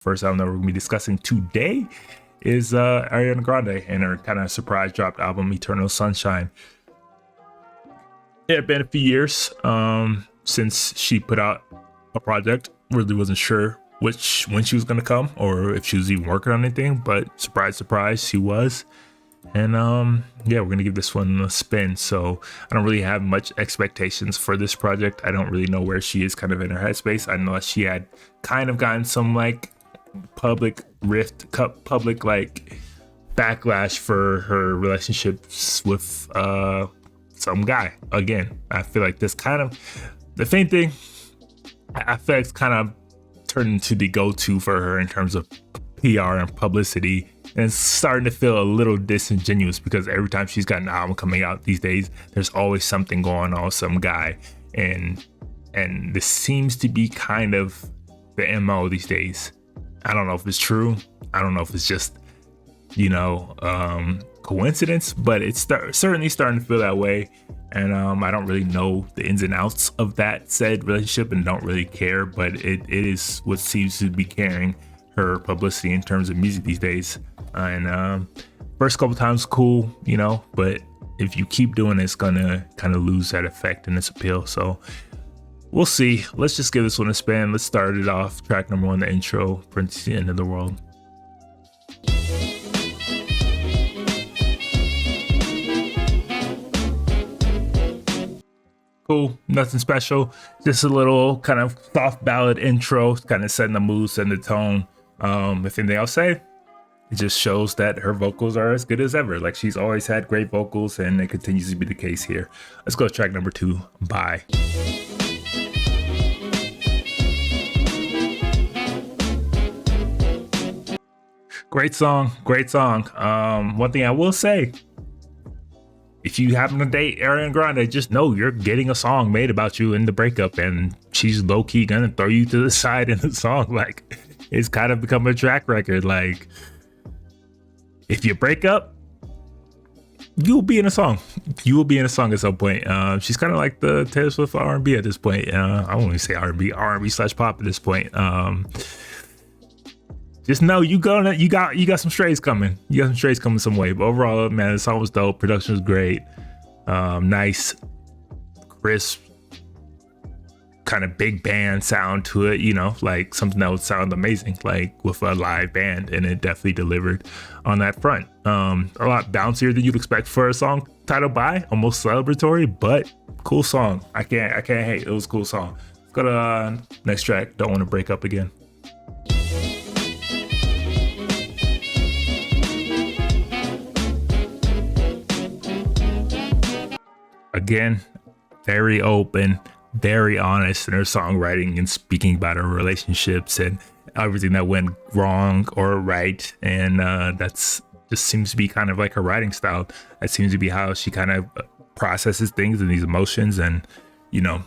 First album that we're gonna be discussing today is Ariana Grande and her kind of surprise dropped album Eternal Sunshine. It had been a few years since she put out a project. Really wasn't sure when she was gonna come or if she was even working on anything, but surprise, she was. And yeah, we're gonna give this one a spin. So I don't really have much expectations for this project. I don't really know where she is kind of in her headspace. I know that she had kind of gotten some like public like backlash for her relationships with some guy. Again, I feel like this kind of the same thing. I feel like it's kind of turned into the go-to for her in terms of PR and publicity, and it's starting to feel a little disingenuous because every time she's got an album coming out these days, there's always something going on with some guy, and this seems to be kind of the MO these days. I don't know if it's true. I don't know if it's just, coincidence, but it's certainly starting to feel that way. And I don't really know the ins and outs of that said relationship and don't really care, but it is what seems to be carrying her publicity in terms of music these days. And first couple times cool, but if you keep doing it, it's gonna kind of lose that effect and its appeal. So we'll see. Let's just give this one a spin. Let's start it off. Track number 1, the intro, Prince, The End of the World. Cool, nothing special. Just a little kind of soft ballad intro, kind of setting the mood, setting the tone. If anything I'll say, it just shows that her vocals are as good as ever. Like, she's always had great vocals, and it continues to be the case here. Let's go to track number 2, Bye. Great song. One thing I will say, if you happen to date Ariana Grande, just know you're getting a song made about you in the breakup, and she's low-key gonna throw you to the side in the song. Like, it's kind of become a track record. Like, if you break up, you'll be in a song. You will be in a song at some point. She's kind of like the Taylor Swift R&B at this point. I won't even say R&B/pop at this point. Just know you got some strays coming. You got some strays coming some way. But overall, man, the song was dope. Production was great. Nice, crisp, kind of big band sound to it. Like something that would sound amazing, like with a live band, and it definitely delivered on that front. A lot bouncier than you'd expect for a song titled Bye, almost celebratory, but cool song. I can't hate. It was a cool song. Let's go to next track. Don't Want to Break Up Again. Again, very open, very honest in her songwriting and speaking about her relationships and everything that went wrong or right. And that's just seems to be kind of like her writing style. That seems to be how she kind of processes things and these emotions, and the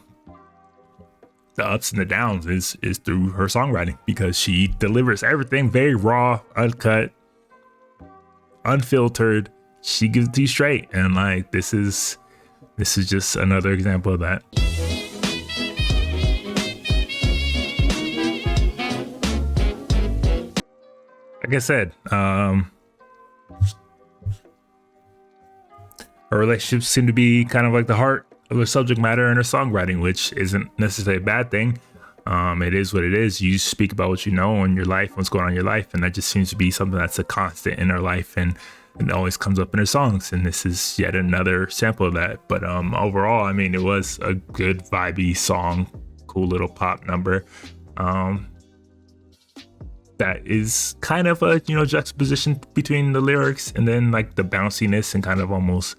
ups and the downs is through her songwriting, because she delivers everything very raw, uncut, unfiltered. She gives it to you straight, and like this is just another example of that. Like I said, her relationships seem to be kind of like the heart of her subject matter in her songwriting, which isn't necessarily a bad thing. It is what it is. You speak about what you know in your life, what's going on in your life, and that just seems to be something that's a constant in her life, and it always comes up in her songs, and this is yet another sample of that. But overall, I mean, it was a good vibey song, cool little pop number that is kind of a juxtaposition between the lyrics and then like the bounciness and kind of almost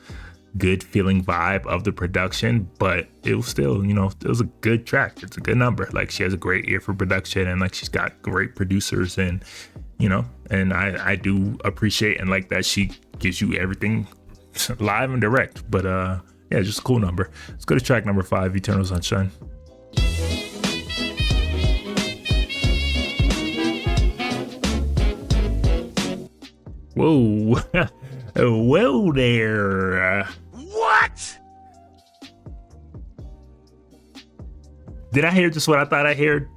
good feeling vibe of the production. But it was still, it was a good track. It's a good number. Like, she has a great ear for production, and like she's got great producers, and and I do appreciate and like that she gives you everything live and direct. But yeah, just a cool number. Let's go to track number 5, Eternal Sunshine. Whoa. Whoa there. What? Did I hear just what I thought I heard?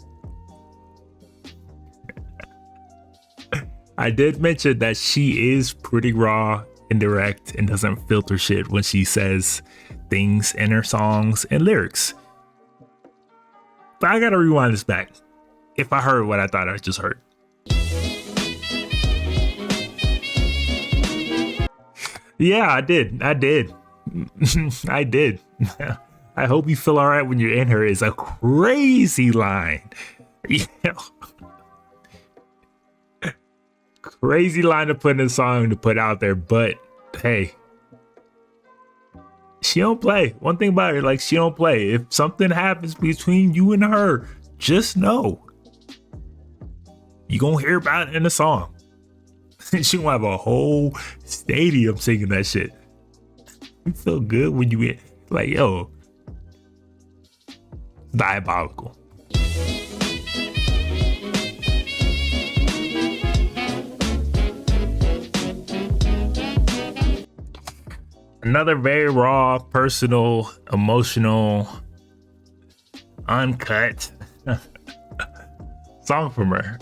I did mention that she is pretty raw and direct and doesn't filter shit when she says things in her songs and lyrics. But I gotta rewind this back. If I heard what I thought I just heard. Yeah, I did. I did. I did. I hope you feel all right when you're in her is a crazy line. Yeah. Crazy line to put in a song to put out there, but hey, she don't play. One thing about her, like, she don't play. If something happens between you and her, just know you gonna hear about it in the song. She gonna have a whole stadium singing that shit. You feel good when you get like, yo, diabolical. Another very raw, personal, emotional, uncut song from her.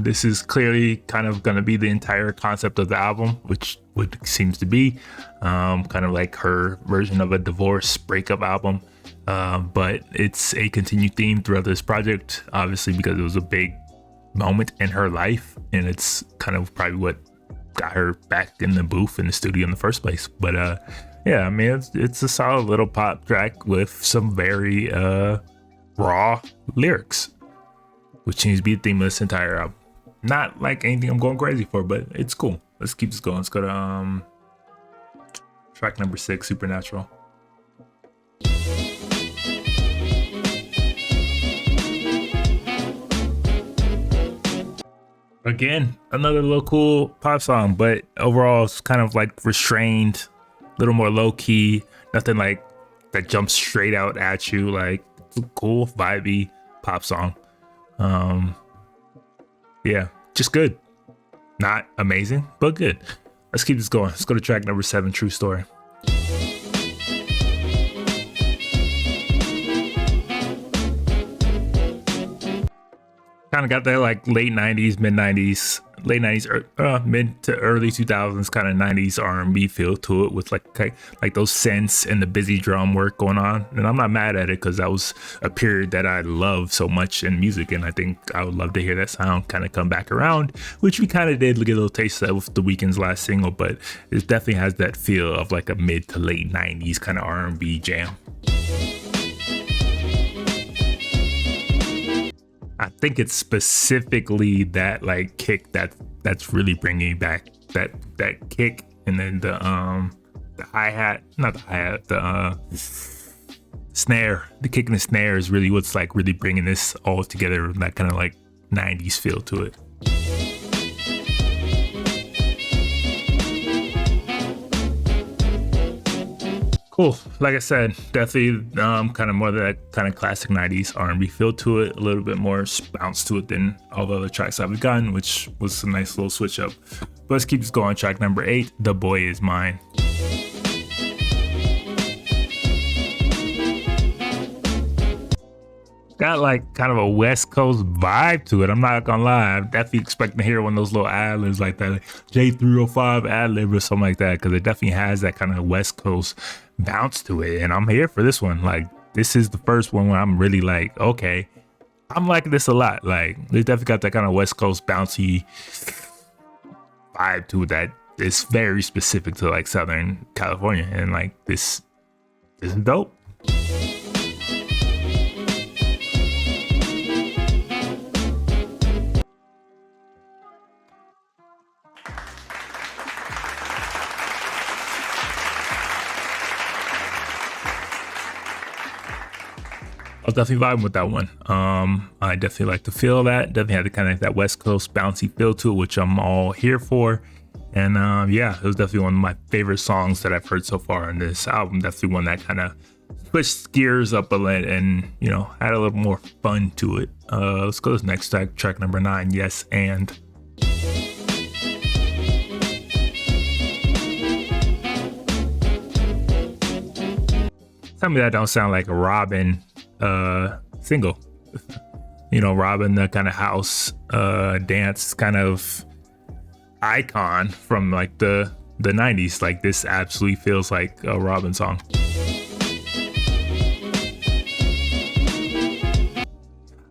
This is clearly kind of going to be the entire concept of the album, which seems to be kind of like her version of a divorce breakup album. But it's a continued theme throughout this project, obviously, because it was a big moment in her life, and it's kind of probably what got her back in the booth in the studio in the first place. But yeah, I mean, it's a solid little pop track with some very raw lyrics, which seems to be the theme of this entire album. Not like anything I'm going crazy for, but it's cool. Let's keep this going. Let's go to track number 6, Supernatural. Again, another little cool pop song, but overall it's kind of like restrained, a little more low key, nothing like that jumps straight out at you. Like, it's a cool, vibey pop song. Yeah, just good. Not amazing, but good. Let's keep this going. Let's go to track number 7, True Story. Kind of got that like late 90s, mid 90s, late 90s, mid to early 2000s kind of 90s R&B feel to it, with like those synths and the busy drum work going on. And I'm not mad at it, because that was a period that I love so much in music, and I think I would love to hear that sound kind of come back around, which we kind of did get a little taste of that with The Weeknd's last single. But it definitely has that feel of like a mid to late 90s kind of R&B jam. I think it's specifically that like kick that's really bringing back that kick, and then the hi-hat, not the hi-hat, the snare, the kick and the snare is really what's like really bringing this all together, that kind of like 90s feel to it. Cool. Like I said, definitely kind of more of that kind of classic 90s R&B feel to it, a little bit more bounce to it than all the other tracks I've gotten, which was a nice little switch up. But let's keep this going. Track number 8, The Boy Is Mine. Got like kind of a West Coast vibe to it. I'm not gonna lie. I'm definitely expecting to hear one of those little ad-libs like that, like J305 ad-lib or something like that, because it definitely has that kind of West Coast bounce to it. And I'm here for this one. Like, this is the first one where I'm really like, okay, I'm liking this a lot. Like, it's definitely got that kind of West Coast bouncy vibe to it that is very specific to like Southern California. And like, this is dope. I was definitely vibing with that one. I definitely like to feel that. Definitely had the kind of that West Coast bouncy feel to it, which I'm all here for. And yeah, it was definitely one of my favorite songs that I've heard so far in this album. Definitely one that kind of switched gears up a little and, you know, had a little more fun to it. Let's go to this next track number 9, Yes and. Tell me that don't sound like a Robin single. You know, Robin, the kind of house dance kind of icon from like the 90s. Like this absolutely feels like a Robin song.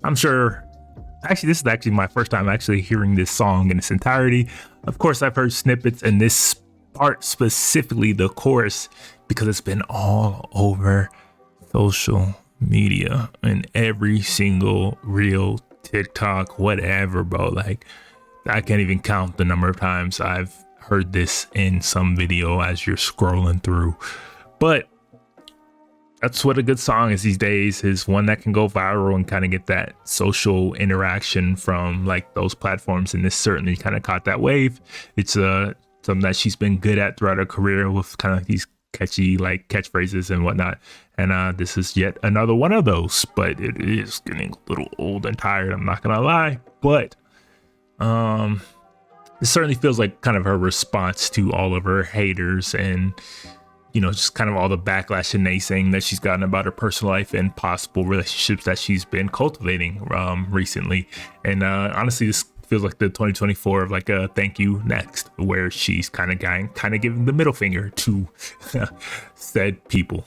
I'm sure. Actually, this is actually my first time actually hearing this song in its entirety. Of course, I've heard snippets, and this part specifically, the chorus, because it's been all over social media and every single reel, TikTok, whatever, bro. Like, I can't even count the number of times I've heard this in some video as you're scrolling through. But that's what a good song is these days, is one that can go viral and kind of get that social interaction from like those platforms. And this certainly kind of caught that wave. It's something that she's been good at throughout her career, with kind of like these catchy like catchphrases and whatnot. And this is yet another one of those, but it is getting a little old and tired, I'm not gonna lie. But it certainly feels like kind of her response to all of her haters, and you know, just kind of all the backlash and naysaying that she's gotten about her personal life and possible relationships that she's been cultivating recently. And honestly, this feels like the 2024 of like a thank you next, where she's kind of giving the middle finger to said people.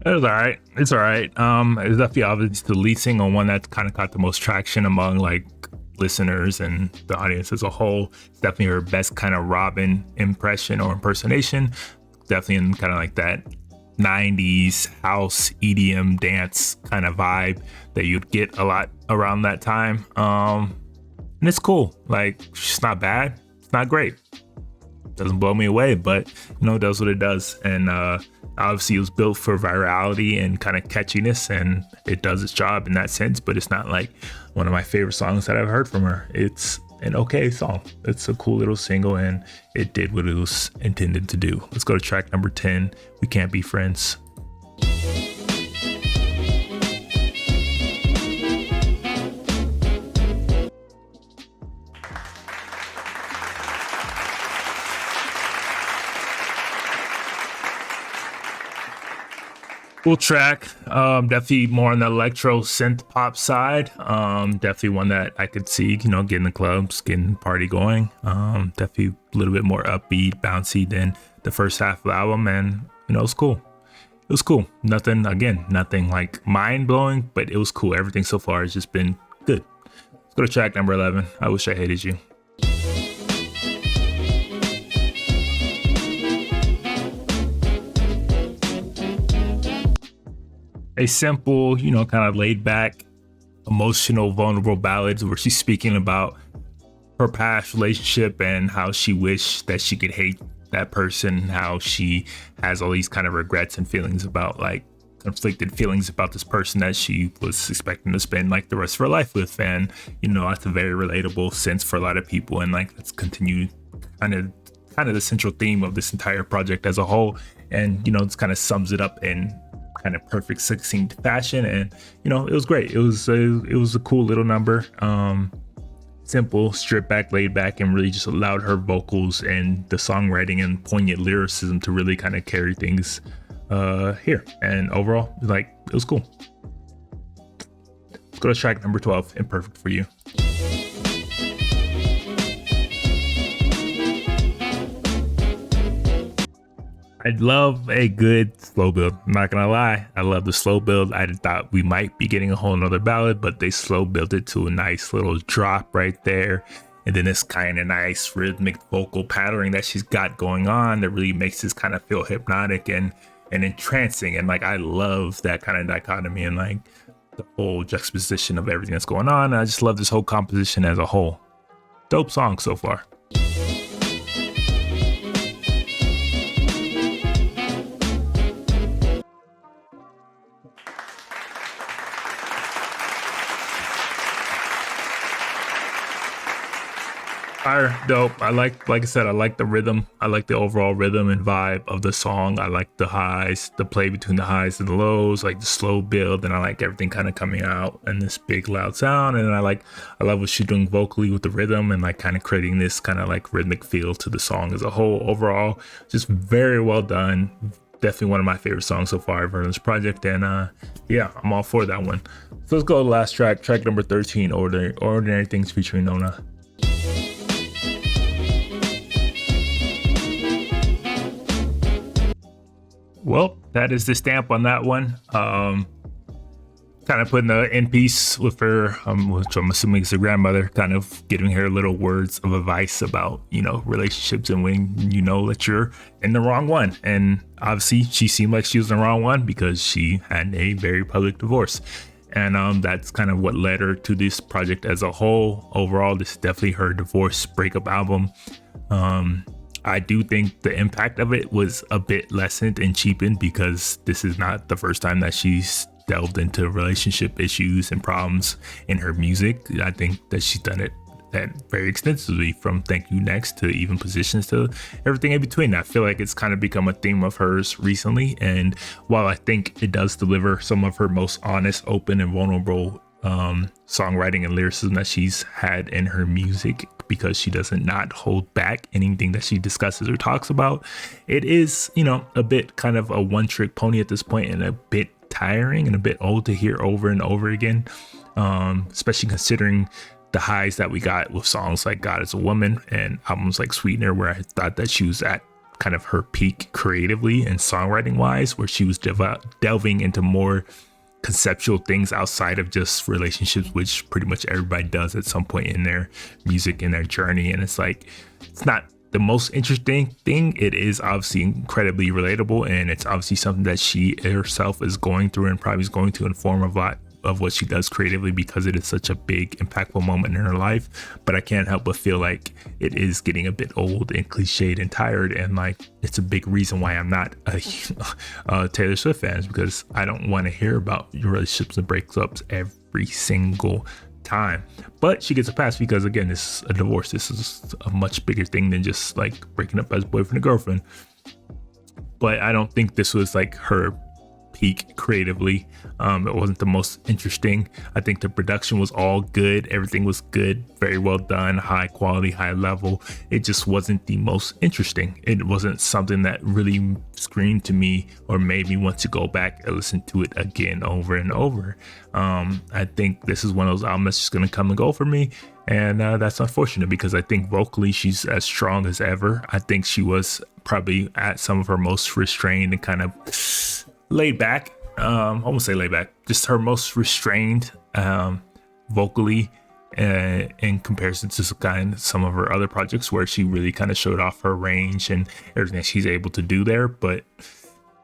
It was all right. It's all right. It's definitely obviously the lead single, one that kind of got the most traction among like listeners and the audience as a whole. It's definitely her best kind of Robin impression or impersonation. Definitely in kind of like that 90s house EDM dance kind of vibe that you'd get a lot around that time. And it's cool. Like, it's not bad. It's not great. Doesn't blow me away, but you know, it does what it does. And obviously it was built for virality and kind of catchiness, and it does its job in that sense. But it's not like one of my favorite songs that I've heard from her. It's an okay song. It's a cool little single, and it did what it was intended to do. Let's go to track number 10, We Can't Be Friends. Cool track. Definitely more on the electro synth pop side. Definitely one that I could see, you know, getting the clubs, getting the party going. Definitely a little bit more upbeat, bouncy than the first half of the album, and you know, it was cool. It was cool. Nothing like mind blowing, but it was cool. Everything so far has just been good. Let's go to track number 11. I Wish I Hated You. A simple, you know, kind of laid back, emotional, vulnerable ballads where she's speaking about her past relationship and how she wished that she could hate that person, how she has all these kind of regrets and feelings about, like, conflicted feelings about this person that she was expecting to spend like the rest of her life with. And you know, that's a very relatable sense for a lot of people, and like that's continued kind of the central theme of this entire project as a whole. And you know, it's kind of sums it up in kind of perfect succinct fashion. And you know, it was great. It was a cool little number. Simple, stripped back, laid back, and really just allowed her vocals and the songwriting and poignant lyricism to really kind of carry things here. And overall, like, it was cool. Let's go to track number 12, Imperfect for You. I love a good slow build. I'm not gonna lie, I love the slow build. I thought we might be getting a whole nother ballad, but they slow built it to a nice little drop right there. And then this kind of nice rhythmic vocal patterning that she's got going on that really makes this kind of feel hypnotic and entrancing. And like, I love that kind of dichotomy and like the whole juxtaposition of everything that's going on. And I just love this whole composition as a whole. Dope song so far. Fire, dope. Like I said, I like the rhythm. I like the overall rhythm and vibe of the song. I like the highs, the play between the highs and the lows, like the slow build, and I like everything kind of coming out in this big loud sound. And I love what she's doing vocally with the rhythm and like kind of creating this kind of like rhythmic feel to the song as a whole. Overall, just very well done. definitely one of my favorite songs so far on this project, and yeah, I'm all for that one. So let's go to the last track number 13, Ordinary Things featuring Nona. Well, that is the stamp on that one. Kind of putting the in piece with her, which I'm assuming is her grandmother, kind of giving her little words of advice about, relationships and when you know that you're in the wrong one. And obviously she seemed like she was in the wrong one because she had a very public divorce. And that's kind of what led her to this project as a whole. Overall, this is definitely her divorce breakup album. I do think the impact of it was a bit lessened and cheapened because this is not the first time that she's delved into relationship issues and problems in her music. I think that she's done it very extensively, from Thank You Next to even Positions to everything in between. I feel like it's kind of become a theme of hers recently, and while I think it does deliver some of her most honest, open, and vulnerable songwriting and lyricism that she's had in her music, because she doesn't not hold back anything that she discusses or talks about, it is, a bit kind of a one-trick pony at this point, and a bit tiring and a bit old to hear over and over again, especially considering the highs that we got with songs like God Is a Woman and albums like Sweetener, where I thought that she was at kind of her peak creatively and songwriting wise, where she was delving into more conceptual things outside of just relationships, which pretty much everybody does at some point in their music and their journey. And it's like, it's not the most interesting thing. It is obviously incredibly relatable, and it's obviously something that she herself is going through and probably is going to inform a lot of what she does creatively, because it is such a big impactful moment in her life. But I can't help but feel like it is getting a bit old and cliched and tired, and like it's a big reason why I'm not a Taylor Swift fan, is because I don't want to hear about your relationships and breakups every single time. But she gets a pass because, again, this is a divorce. This is a much bigger thing than just like breaking up as boyfriend and girlfriend. But I don't think this was like her peak creatively. It wasn't the most interesting. I think the production was all good. Everything was good, very well done, high quality, high level. It just wasn't the most interesting. It wasn't something that really screamed to me or made me want to go back and listen to it again over and over. I think this is one of those albums that's just going to come and go for me. And that's unfortunate, because I think vocally she's as strong as ever. I think she was probably at some of her most restrained and kind of laid back. I won't say laid back, just her most restrained vocally in comparison to some of her other projects, where she really kind of showed off her range and everything that she's able to do there. But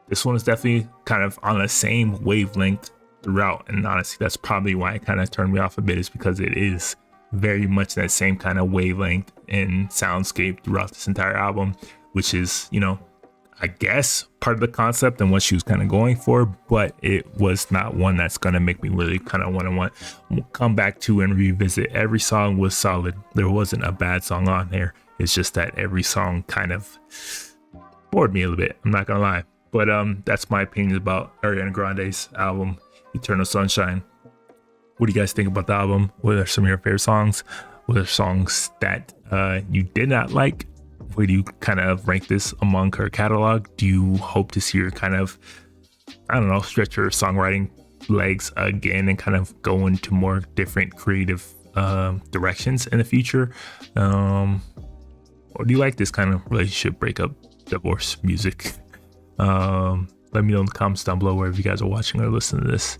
this one is definitely kind of on the same wavelength throughout, and honestly that's probably why it kind of turned me off a bit, is because it is very much that same kind of wavelength and soundscape throughout this entire album, which is, I guess part of the concept and what she was kind of going for, but it was not one that's going to make me really kind of want to come back to and revisit. Every song was solid. There wasn't a bad song on there. It's just that every song kind of bored me a little bit. I'm not going to lie. But that's my opinion about Ariana Grande's album, Eternal Sunshine. What do you guys think about the album? What are some of your favorite songs? What are songs that you did not like? Where do you kind of rank this among her catalog? Do you hope to see her kind of, stretch her songwriting legs again and kind of go into more different creative directions in the future? Or do you like this kind of relationship breakup, divorce music? Let me know in the comments down below wherever you guys are watching or listening to this.